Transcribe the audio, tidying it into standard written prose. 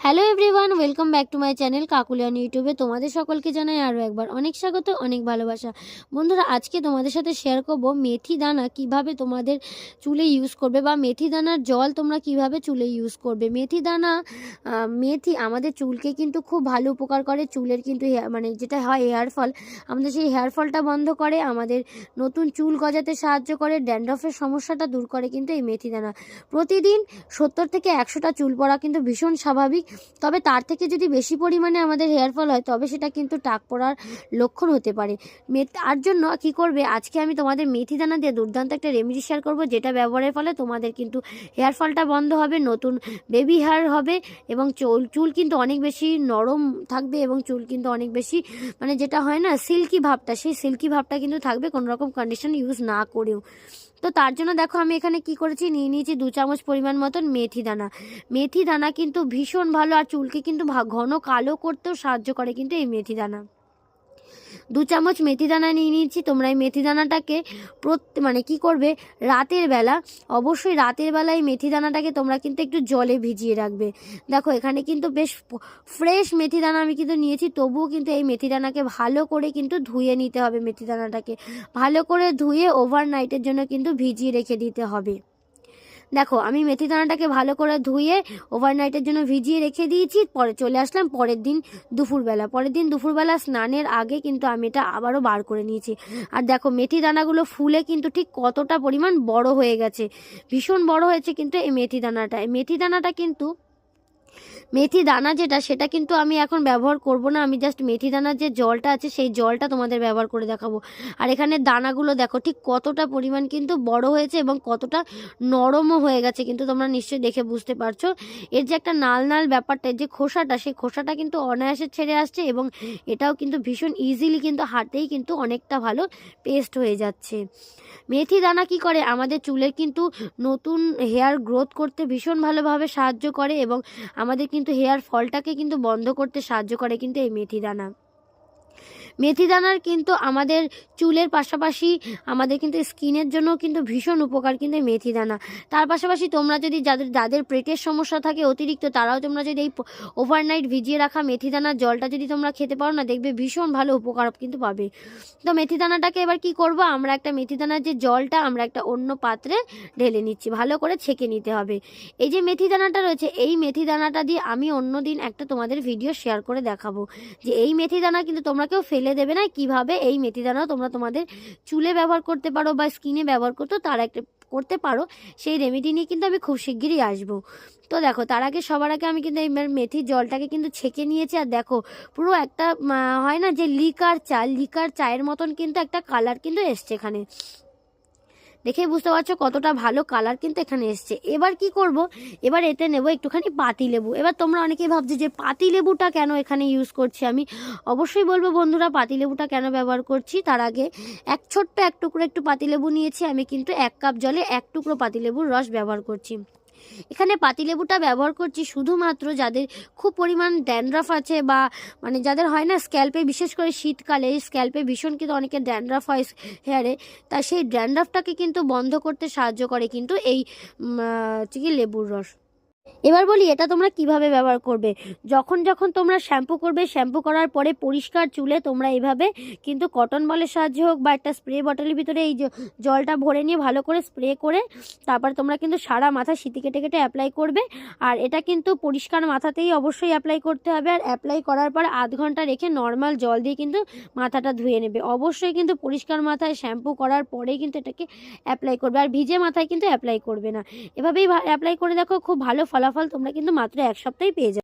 Hello everyone, welcome back to my channel কাকুলিয়ান ইউটিউবে তোমাদের সকলকে জানাই আরও একবার অনেক স্বাগত, অনেক ভালোবাসা। বন্ধুরা, আজকে তোমাদের সাথে শেয়ার করব মেথি দানা কিভাবে তোমাদের চুলে ইউজ করবে বা মেথি দানার জল তোমরা কিভাবে চুলে ইউজ করবে। মেথি দানা মেথি আমাদের চুলকে কিন্তু খুব ভালো উপকার করে। চুলের কিন্তু মানে যেটা হয় হেয়ার ফল, আমাদের সেই হেয়ার ফলটা বন্ধ করে, আমাদের নতুন চুল গজাতে সাহায্য করে, ড্যান্ড্রফের সমস্যাটা দূর করে কিন্তু এই মেথি দানা। প্রতিদিন 70 থেকে 100টা চুল পড়া কিন্তু ভীষণ স্বাভাবিক। তবে তার থেকে যদি বেশি পরিমাণে আমাদের হেয়ার ফল হয় তবে সেটা কিন্তু টাক পড়ার লক্ষণ হতে পারে। তার জন্য কি করবে, আজকে আমি তোমাদের মেথি দানা দিয়ে দুর্দান্ত একটা রেমেডি শেয়ার করব, যেটা ব্যবহারের ফলে তোমাদের কিন্তু হেয়ার ফলটা বন্ধ হবে, নতুন বেবি হেয়ার হবে এবং চুল কিন্তু অনেক বেশি নরম থাকবে এবং চুল কিন্তু অনেক বেশি মানে যেটা হয় না সিল্কি ভাবটা, সেই সিল্কি ভাবটা কিন্তু থাকবে কোনো রকম কন্ডিশন ইউজ না করেও। তো তার জন্য দেখো আমি এখানে কি করেছি, নিয়ে নিয়েছি 2 চামচ পরিমাণ মতন মেথি দানা। মেথি দানা কিন্তু ভীষণ ভালো, আর চুলকে কিন্তু ঘন কালো করতেও সাহায্য করে কিন্তু এই মেথি দানা। 2 চামচ মেথি দানা নিয়ে নিয়েছি। তোমরা এই মেথি দানাটাকে মানে কি করবে, রাতের বেলা, অবশ্যই রাতের বেলায় মেথি দানাটাকে তোমরা কিন্তু একটু জলে ভিজিয়ে রাখবে। দেখো এখানে কিন্তু বেশ ফ্রেশ মেথি দানা আমি কিন্তু নিয়েছি, তবুও কিন্তু এই মেথি দানাকে ভালো করে কিন্তু ধুয়ে নিতে হবে। মেথি দানাটাকে ভালো করে ধুয়ে ওভারনাইটের জন্য কিন্তু ভিজিয়ে রেখে দিতে হবে। দেখো আমি মেথি দানাটাকে ভালো করে ধুয়ে ওভারনাইটের জন্য ভিজিয়ে রেখে দিয়েছি। পরে চলে আসলাম পরের দিন দুপুরবেলা স্নানের আগে কিন্তু আমি এটা আবারও বার করে নিয়েছি। আর দেখো মেথি দানাগুলো ফুলে কিন্তু ঠিক কতটা পরিমাণ বড় হয়ে গেছে, ভীষণ বড় হয়েছে কিন্তু এই মেথি দানাটা কিন্তু মেথি দানা যেটা, সেটা কিন্তু আমি এখন ব্যবহার করব না। আমি জাস্ট মেথি দানার যে জলটা আছে সেই জলটা তোমাদের ব্যবহার করে দেখাবো। আর এখানে দানাগুলো দেখো ঠিক কতটা পরিমাণ কিন্তু বড় হয়েছে এবং কতটা নরমও হয়ে গেছে, কিন্তু তোমরা নিশ্চয়ই দেখে বুঝতে পারছো। এর যে একটা নাল নাল ব্যাপারটা, যে খোসাটা, সেই খোসাটা কিন্তু অনায়াসে ছেড়ে আসছে এবং এটাও কিন্তু ভীষণ ইজিলি কিন্তু হাতেই কিন্তু অনেকটা ভালো পেস্ট হয়ে যাচ্ছে। মেথি দানা কি করে, আমাদের চুলের কিন্তু নতুন হেয়ার গ্রোথ করতে ভীষণ ভালোভাবে সাহায্য করে এবং আমাদের কিন্তু হেয়ার ফলটাকে কিন্তু বন্ধ করতে সাহায্য করে কিন্তু এই মেথি দানার কিন্তু আমাদের চুলের পাশাপাশি আমাদের কিন্তু স্কিনের জন্য কিন্তু ভীষণ উপকার কিন্তু এই মেথি দানা। তার পাশাপাশি তোমরা যদি যাদের পেটের সমস্যা থাকে অতিরিক্ত, তারাও তোমরা যদি এই ওভারনাইট ভিজিয়ে রাখা মেথি দানার জলটা যদি তোমরা খেতে পারো না, দেখবে ভীষণ ভালো উপকার কিন্তু পাবে। তো মেথি দানাটাকে এবার কি করব, আমরা একটা মেথি দানার যে জলটা আমরা একটা অন্য পাত্রে ঢেলে নিচ্ছি, ভালো করে ছেঁকে নিতে হবে। এই যে মেথি দানাটা রয়েছে, এই মেথি দানাটা দিয়ে আমি অন্যদিন একটা তোমাদের ভিডিও শেয়ার করে দেখাবো যে এই মেথি দানা কিন্তু তোমরা কেউ ফেলে দেবে না, কিভাবে এই মেথি দানা তোমরা তোমাদের চুলে ব্যবহার করতে পারো বা স্কিনে ব্যবহার করতে পারো, সেই রেমেডি নিয়ে কিন্তু আমি খুব শিগগিরই আসবো। তো দেখো সবার আগে আমি কিন্তু এই মেথির জলটাকে কিন্তু ছেঁকে নিয়েছি। আর দেখো পুরো একটা হয় না যে লিকার চায়ের মতন কিন্তু একটা কালার কিন্তু এসছে এখানে, দেখে বুঝতে পারছো কতটা ভালো কালার কিন্তু এখানে এসছে। এবার কি করব, এবার এতে নেব একটুখানি পাতি লেবু। এবার তোমরা অনেকেই ভাবছো যে পাতি লেবুটা কেন এখানে ইউজ করছি। আমি অবশ্যই বলবো বন্ধুরা, পাতি লেবুটা কেন ব্যবহার করছি তার আগে ছোট্ট এক টুকরো একটু পাতি লেবু নিয়েছি আমি, কিন্তু 1 কাপ জলে 1 টুকরো পাতি লেবুর রস ব্যবহার করছি। এখানে পাতিলেবুটা ব্যবহার করছি শুধুমাত্র যাদের খুব পরিমাণ ড্যান্ড্রাফ আছে বা মানে যাদের হয় না স্ক্যাল্পে, বিশেষ করে শীতকালে স্ক্যাল্পে ভীষণ কিন্তু অনেকের ড্যান্ড্রাফ হয় হেয়ারে, তা সেই ড্যান্ড্রাফটাকে কিন্তু বন্ধ করতে সাহায্য করে কিন্তু এই লেবুর রস। এবার বলি এটা তোমরা কিভাবে ব্যবহার করবে। যখন তোমরা শ্যাম্পু করবে, শ্যাম্পু করার পরে পরিষ্কার চুলে তোমরা এইভাবে কিন্তু কটন বলের সাহায্যে হোক বা একটা স্প্রে বটলের ভিতরে এই জলটা ভরে নিয়ে ভালো করে স্প্রে করে তারপর তোমরা কিন্তু সারা মাথা সিটি কেটে কেটে অ্যাপ্লাই করবে। আর এটা কিন্তু পরিষ্কার মাথাতেই অবশ্যই অ্যাপ্লাই করতে হবে। আর অ্যাপ্লাই করার পর আধ ঘন্টা রেখে নর্মাল জল দিয়ে কিন্তু মাথাটা ধুয়ে নেবে। অবশ্যই কিন্তু পরিষ্কার মাথায় শ্যাম্পু করার পরেই কিন্তু এটাকে অ্যাপ্লাই করবে, আর ভিজে মাথায় কিন্তু অ্যাপ্লাই করবে না। এভাবেই অ্যাপ্লাই করে দেখো, খুব ভালো ফলাফল তোমরা কিন্তু মাত্র 1 সপ্তাহে পেয়ে যাবে।